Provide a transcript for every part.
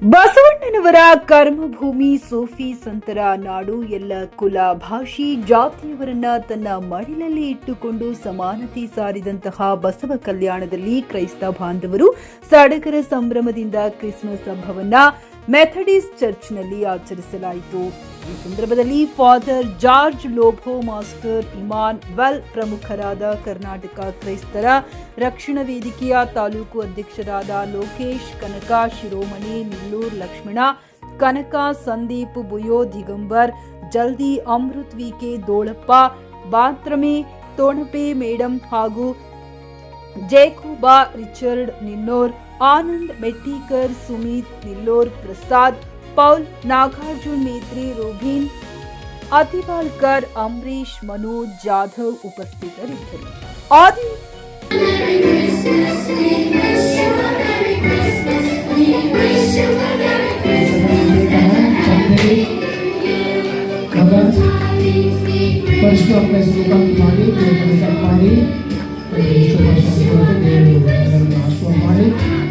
ಬಸವಣ್ಣನವರ ಕರ್ಮಭೂಮಿ ಸೂಫಿ ಸಂತರ ನಾಡು. ಎಲ್ಲ ಕುಲ ಭಾಷೆ ಜಾತಿಯವರನ್ನ ತನ್ನ ಮಡಿಲಲ್ಲಿ ಇಟ್ಟುಕೊಂಡು ಸಮಾನತೆ ಸಾರಿದಂತಹ ಬಸವ ಕಲ್ಯಾಣದಲ್ಲಿ ಕ್ರೈಸ್ತ ಬಾಂಧವರು ಸಡಗರ ಸಂಭ್ರಮದಿಂದ ಕ್ರಿಸ್ಮಸ್ ಹಬ್ಬವನ್ನ ಮೆಥಡಿಸ್ಟ್ ಚರ್ಚ್ನಲ್ಲಿ ಆಚರಿಸಲಾಯಿತು. ಈ ಸಂದರ್ಭದಲ್ಲಿ ಫಾದರ್ ಜಾರ್ಜ್ ಲೋಬೋ ಮಾಸ್ಟರ್ ಇಮಾನ್ ವೆಲ್ ಪ್ರಮುಖರಾದ ಕರ್ನಾಟಕ ಕ್ರೈಸ್ತರ ರಕ್ಷಣಾ ವೇದಿಕೆಯ ತಾಲೂಕು ಅಧ್ಯಕ್ಷರಾದ ಲೋಕೇಶ್ ಕನಕ, ಶಿರೋಮಣಿ ನಿಲ್ಲೂರ್ ಲಕ್ಷ್ಮಣ ಕನಕ, ಸಂದೀಪ್ ಬುಯೋ ದಿಗಂಬರ್, ಜಲ್ದಿ ಅಮೃತ್ ವಿಕೆ ದೋಳಪ್ಪ, ಬಾತ್ರಮೆ ತೋಣಪೆ ಮೇಡಂ ಹಾಗೂ ಜೇಕೋಬಾ ರಿಚರ್ಡ್ ನಿನ್ನೋರ್, ಆನಂದ್ ಮೆಟ್ಟಿಕರ್, ಸುಮಿತ್ ನಿಲ್ಲೋರ್, ಪ್ರಸಾದ್ ಪೌಲ್, ನಾಗಾರ್ಜುನ್ ಮೇತ್ರಿ, ರೋಬಿನ್ ಅತಿವಾಲ್ಕರ್, ಅಂಬರೀಶ್, ಮನೋಜ್ ಜಾಧವ್ ಉಪಸ್ಥಿತರಿದ್ದರು.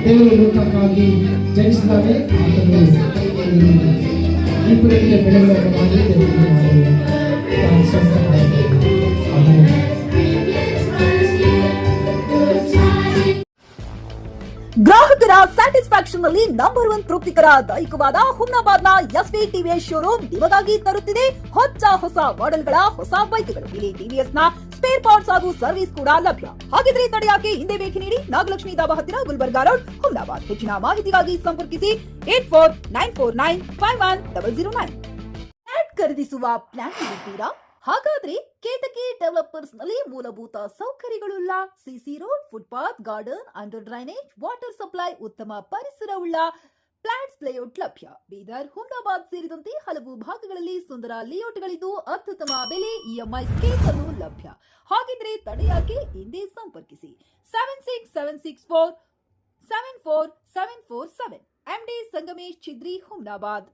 ದೇವರು ಲೋಕಕ್ಕಾಗಿ ಜನಿಸಿದ್ದಾರೆ. ಈ ಪ್ರೀತಿಯ ಬೆಳೆಗಳನ್ನು ಮಾಡಿ ಗ್ರಾಹಕರ ಸ್ಯಾಟಿಸ್ಫ್ಯಾಕ್ಷನ್ ನಲ್ಲಿ ನಂಬರ್ 1 ತೃಪ್ತಿಕರ ದೈಹಿಕವಾದ ಹುಮ್ನಾಬಾದ್ನ ಎಸ್ವಿ ಟಿವಿಎಸ್ ಶೋರೂಮ್ ನಿಮಗಾಗಿ ತರುತ್ತಿದೆ ಹೊಸ ಮಾಡೆಲ್ಗಳ ಹೊಸ ಬೈಕ್ಗಳು. ಇಲ್ಲಿ ಟಿವಿಎಸ್ ನ ಸ್ಪೇರ್ ಪಾರ್ಟ್ಸ್ ಹಾಗೂ ಸರ್ವಿಸ್ ಕೂಡ ಲಭ್ಯ. ಹಾಗಿದ್ರೆ ತಡೆಯಾಕೆ ಹಿಂದೆ ಭೇಟಿ ನೀಡಿ ನಾಗಲಕ್ಷ್ಮಿ ದಾಬಾ ಹತ್ತಿರ ಗುಲ್ಬರ್ಗಾ ರೋಡ್, ಹುಮ್ನಾಬಾದ್. ಹೆಚ್ಚಿನ ಮಾಹಿತಿಗಾಗಿ ಸಂಪರ್ಕಿಸಿ 8494951009. ಫ್ಲಾಟ್ ಖರೀದಿಸುವ ಪ್ಲಾನ್ ಇರುತ್ತೀರಾ? ಹಾಗಾದ್ರೆ ಕೇತಕಿ ಡೆವಲಪರ್ಸ್ ನಲ್ಲಿ ಮೂಲಭೂತ ಸೌಕರ್ಯಗಳುಳ್ಳ CC road, footpath, garden, under drainage, water supply, ಉತ್ತಮ ಪರಿಸರವುಳ್ಳ ಫ್ಲಾಟ್ಸ್ ಲೇಔಟ್ ಲಭ್ಯ. ಬೀದರ್, ಹುಮ್ನಾಬಾದ್ ಸೇರಿದಂತೆ ಹಲವು ಭಾಗಗಳಲ್ಲಿ ಸುಂದರ ಲೇಔಟ್ಗಳಿದ್ದು ಅತ್ಯುತ್ತಮ ಬೆಲೆ, ಇಎಂಐ ಸ್ಕೀಮ್ಸ್ ಅನ್ನು ಲಭ್ಯ. ಹಾಗಿದ್ರೆ ತಡೆಯಾಕೆ ಹಿಂದೆ ಸಂಪರ್ಕಿಸಿ 7676474747. MD ಸಂಗಮೇಶ್ ಚಿದ್ರಿ, ಹುಮ್ನಾಬಾದ್.